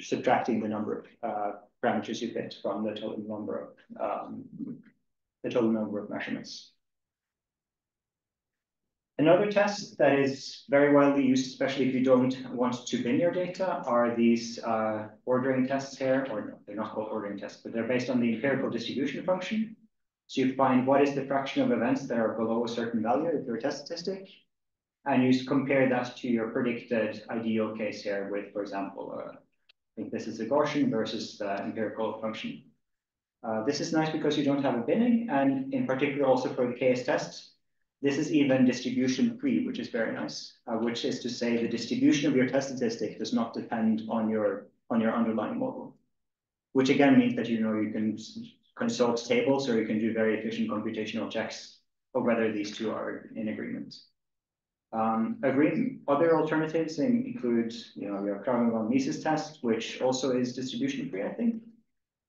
subtracting the number of parameters you fit from the total number of measurements. Another test that is very widely used, especially if you don't want to bin your data, are these ordering tests here, or no, they're not called ordering tests, but they're based on the empirical distribution function. So you find what is the fraction of events that are below a certain value of your test statistic, and you compare that to your predicted ideal case here with, for example, I think this is a Gaussian versus the empirical function. This is nice because you don't have a binning, and in particular also for the KS test, this is even distribution free, which is very nice, which is to say the distribution of your test statistic does not depend on your underlying model, which again means that you can consult tables or you can do very efficient computational checks of whether these two are in agreement. Other alternatives include your Kramer-von Mises test, which also is distribution free, I think.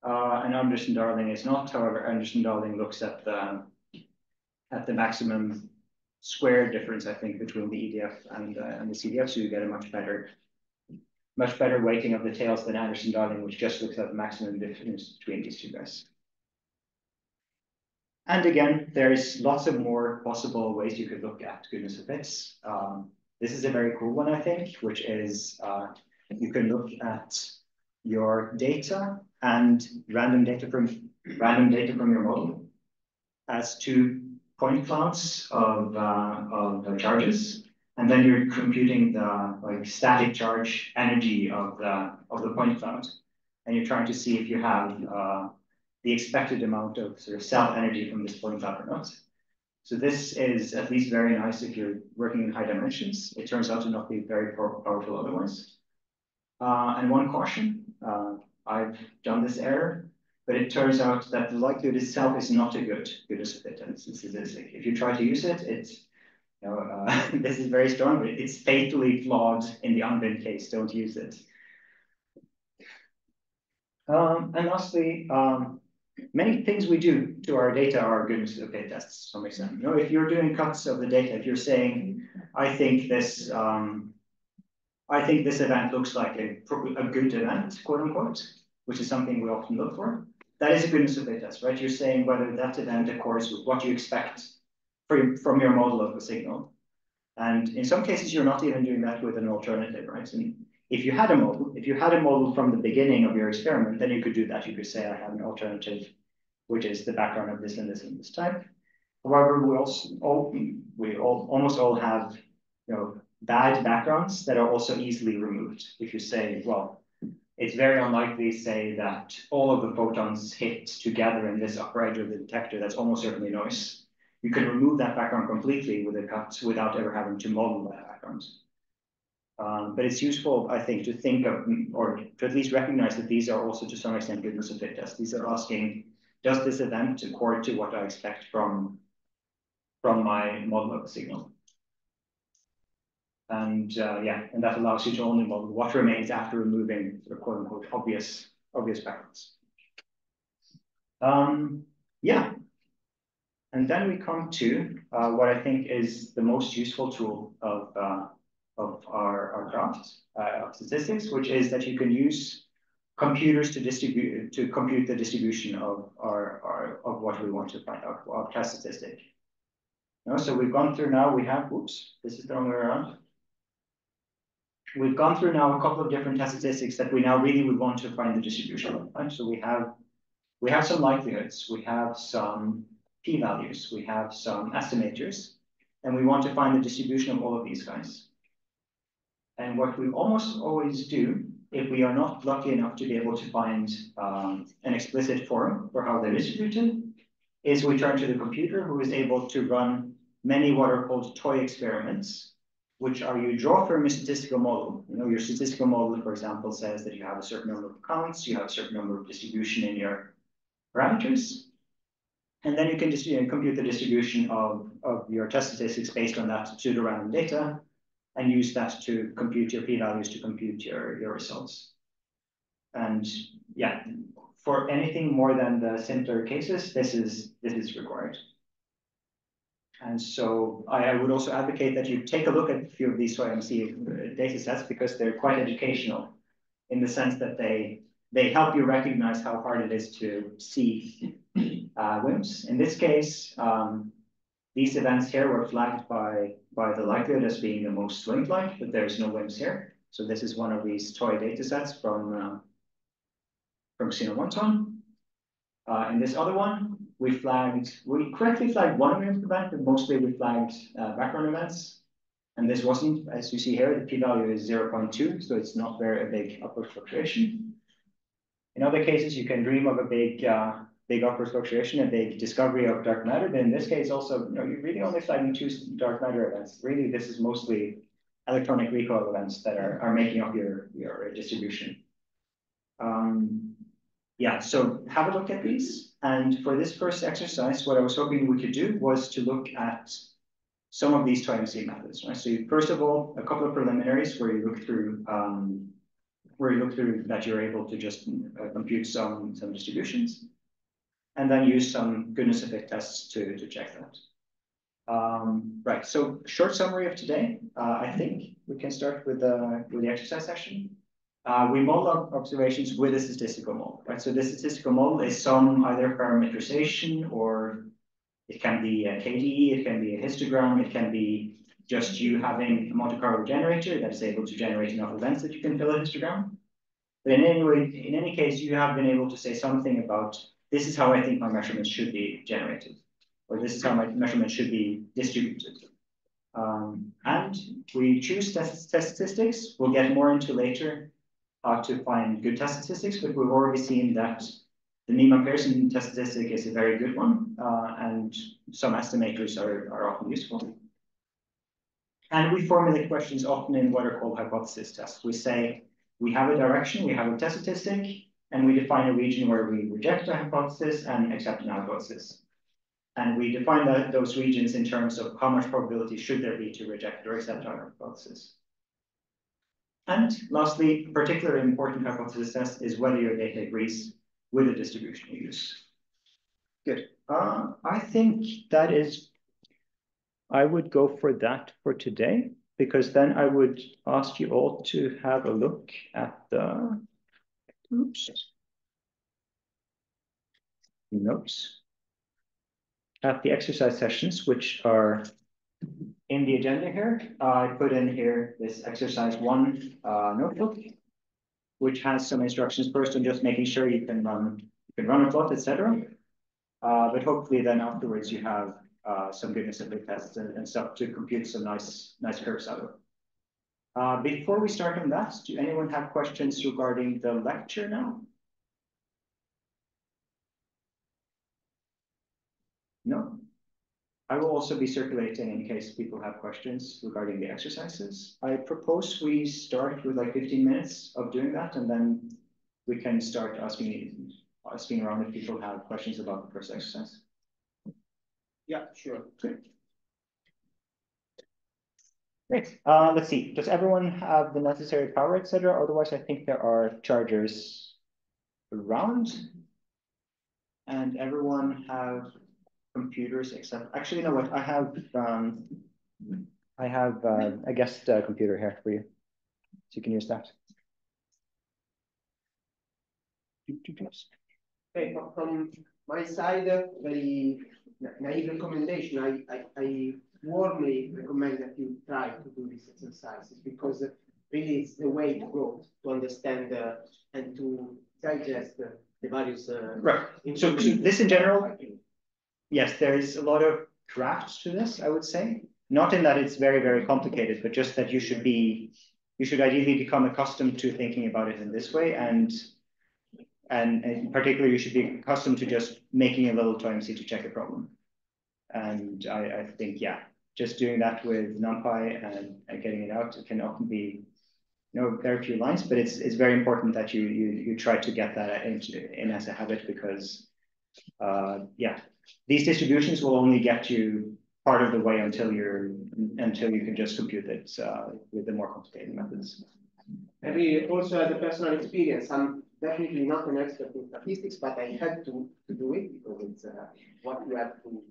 And Anderson-Darling is not. However, Anderson-Darling looks at the maximum square difference, I think, between the EDF and the CDF, so you get a much better weighting of the tails than Anderson-Darling, which just looks at the maximum difference between these two guys. And again, there's lots of more possible ways you could look at goodness of fits. This is a very cool one, I think, which is you can look at your data and random data from your model as two point clouds of charges, and then you're computing the static charge energy of the point cloud, and you're trying to see if you have the expected amount of sort of self energy from this point cloud or not. So this is at least very nice if you're working in high dimensions. It turns out to not be very powerful otherwise. And one caution, I've done this error, but it turns out that the likelihood itself is not a goodness of fit statistic. If you try to use it, it's this is very strong, but it's fatally flawed in the unbinned case. Don't use it. And lastly, many things we do to our data are goodness of fit tests to some extent. If you're doing cuts of the data, if you're saying, I think this event looks like a good event, quote unquote, which is something we often look for. That is a goodness of fit test, right? You're saying whether that event accords with what you expect from your model of the signal. And in some cases, you're not even doing that with an alternative, right? And if you had a model from the beginning of your experiment, then you could do that. You could say, I have an alternative, which is the background of this and this and this type. However, we almost all have, bad backgrounds that are also easily removed. If you say, well, it's very unlikely, say, that all of the photons hit together in this upper edge of the detector, that's almost certainly noise. You can remove that background completely with a cut without ever having to model that background. But it's useful, I think, to think of, or to at least recognize that these are also to some extent goodness of fit tests. These are asking, does this event accord to what I expect from my model of the signal? And yeah, and that allows you to only model what remains after removing the quote unquote obvious backgrounds. Yeah. And then we come to what I think is the most useful tool of our craft of statistics, which is that you can use computers to compute the distribution of what we want to find out of test statistic. So we've gone through now. We have this is the wrong way around. We've gone through now a couple of different test statistics that we now really would want to find the distribution of. Right? So we have some likelihoods, we have some p-values, we have some estimators, and we want to find the distribution of all of these guys. And what we almost always do, if we are not lucky enough to be able to find an explicit form for how they're distributed, is we turn to the computer, who is able to run many what are called toy experiments, which are you draw from a statistical model. Your statistical model, for example, says that you have a certain number of counts, you have a certain number of distribution in your parameters, and then you can compute the distribution of your test statistics based on that pseudo-random data, and use that to compute your p-values, to compute your results. And yeah, for anything more than the simpler cases, this is required. And so I would also advocate that you take a look at a few of these SoIMC data sets, because they're quite educational in the sense that they help you recognize how hard it is to see whims. In this case, these events here were flagged by the likelihood as being the most swing-like, but there's no whims here. So this is one of these toy data sets from Xeno1ton. In this other one, we correctly flagged one whim event, but mostly we flagged background events. And this wasn't, as you see here, the p-value is 0.2, so it's not very a big upward fluctuation. In other cases, you can dream of a big upward fluctuation, a big discovery of dark matter. But in this case, also, you're really only flagging 2 dark matter events. Really, this is mostly electronic recoil events that are making up your distribution. Yeah, so have a look at these. And for this first exercise, what I was hoping we could do was to look at some of these SoIMC methods. Right? So first of all, a couple of preliminaries where you look through that you're able to just compute some distributions, and then use some goodness of fit tests to check that. Right, so short summary of today. I think we can start with the exercise session. We model our observations with a statistical model, right? So this statistical model is some either parameterization, or it can be a KDE, it can be a histogram, it can be just you having a Monte Carlo generator that is able to generate enough events that you can fill a histogram. But in any case, you have been able to say something about, this is how I think my measurements should be generated, or this is how my measurements should be distributed. And we choose test statistics. We'll get more into later how to find good test statistics, but we've already seen that the Niemann-Pearson test statistic is a very good one, and some estimators are often useful. And we formulate questions often in what are called hypothesis tests. We say, we have a direction, we have a test statistic, and we define a region where we reject a hypothesis and accept an hypothesis. And we define those regions in terms of how much probability should there be to reject or accept our hypothesis. And lastly, a particularly important hypothesis test is whether your data agrees with the distribution you use. Good. I think that is, I would go for that for today, because then I would ask you all to have a look at the notes, at the exercise sessions, which are in the agenda here. I put in here this exercise 1 notebook, which has some instructions first on just making sure you can run a plot, etc. But hopefully then afterwards you have some goodness of fit tests and stuff to compute some nice curves out of. Before we start on that, do anyone have questions regarding the lecture now? No? I will also be circulating in case people have questions regarding the exercises. I propose we start with like 15 minutes of doing that, and then we can start asking around if people have questions about the first exercise. Yeah, sure. Good. Great. Let's see. Does everyone have the necessary power, etc.? Otherwise, I think there are chargers around. And everyone have computers except, actually, you know what? I have a guest computer here for you, so you can use that. Okay, from my side, very naive recommendation. I warmly recommend that you try to do these exercises because really it's the way to go to understand and to digest the various. Right. So this in general, yes, there is a lot of craft to this, I would say. Not in that it's very, very complicated, but just that you should ideally become accustomed to thinking about it in this way, and in particular, you should be accustomed to just making a little TOMC to check a problem. And I think, yeah, just doing that with NumPy and getting it out, it can often be, very few lines, but it's very important that you try to get that in as a habit because, yeah, these distributions will only get you part of the way until you can just compute it with the more complicated methods. Maybe also as a personal experience, I'm definitely not an expert in statistics, but I had to do it because it's what you have to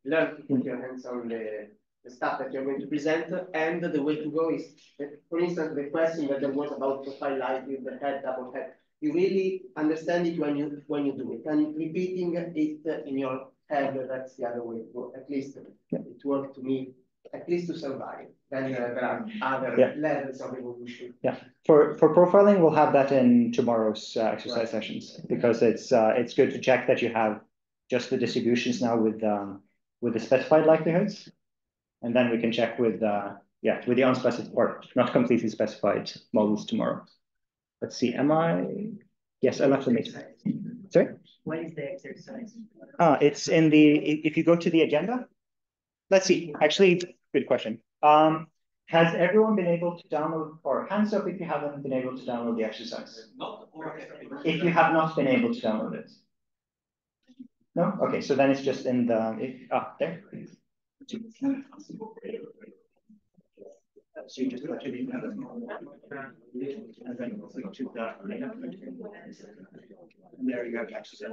learn to put your hands on the stuff that you're going to present. And the way to go is, for instance, the question that there was about profile light with the head, double head. You really understand it when you do it, and repeating it in your head. That's the other way to go. At least it worked to me. At least to survive. Then there are other levels of evolution. Yeah, for profiling, we'll have that in tomorrow's exercise sessions because it's good to check that you have just the distributions now with the specified likelihoods, and then we can check with the unspecified or not completely specified models tomorrow. Let's see. Yes, I left the meeting. Sorry. What is the exercise? It's in if you go to the agenda. Let's see. Actually, good question. Has everyone been able to download, or hands up if you haven't been able to download the exercise? If you have not been able to download it. No? Okay, so then it's just in the, there. So you just go to the and then click to the, and there you have exercise.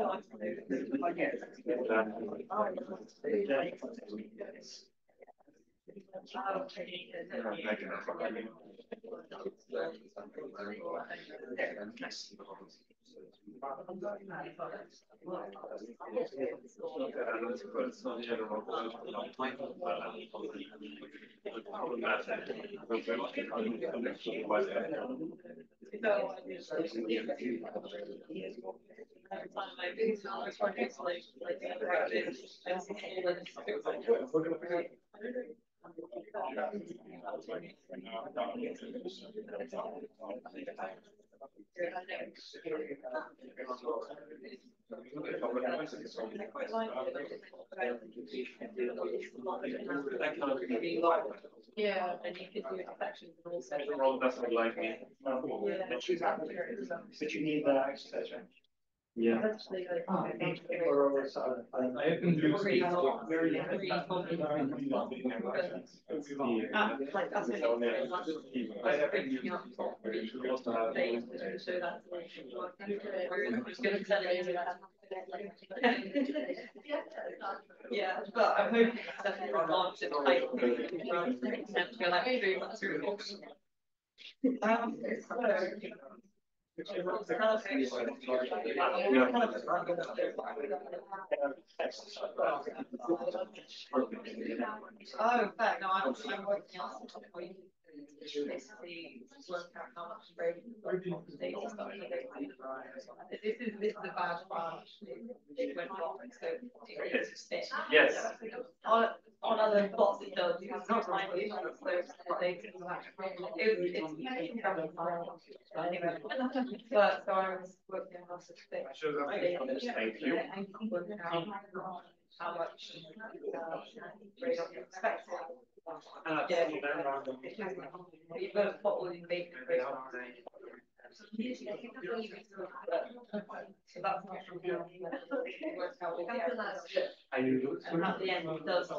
Yeah, and you could do sections and also. But you need the exercise, right? Yeah. Actually, like, I can do like that's it. Yeah, but I'm hoping it's definitely not launched in like oh, fact, no, I'm working on something. Basically work out how much data stuff. This is a bad one. It went wrong, so yes. On other plots it does. It's not like it's but so I was working on how to fix Thank you. how much rate you're expecting. Yeah. You've got to put all your data. So that's not work out with the And at the end, it does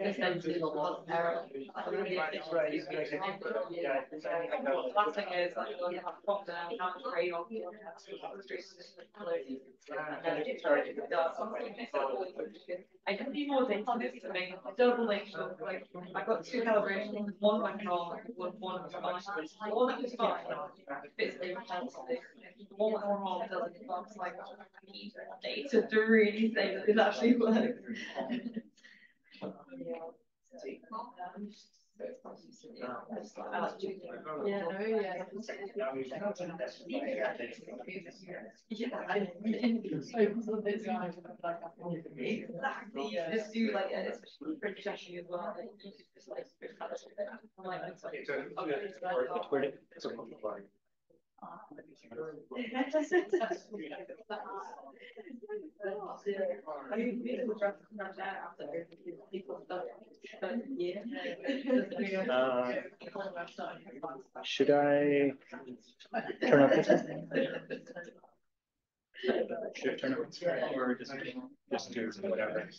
essentially cause error. Like, really efficient. Last thing is like you have to pop down how much grade on you have to I can be more data this to make double make sure like I've got two calibrations, one went wrong, one was fine. The one that was fine fits the intensity. The one that went wrong doesn't. It's like I need data to really say that this actually works. Yeah, no, yeah. Exactly. Just do like especially for checking as well. Like, you just like Should I turn off this one? Should I turn off this one or just do whatever?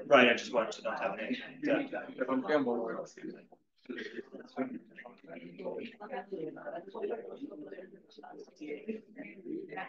Right, I just wanted to not have any. Yeah.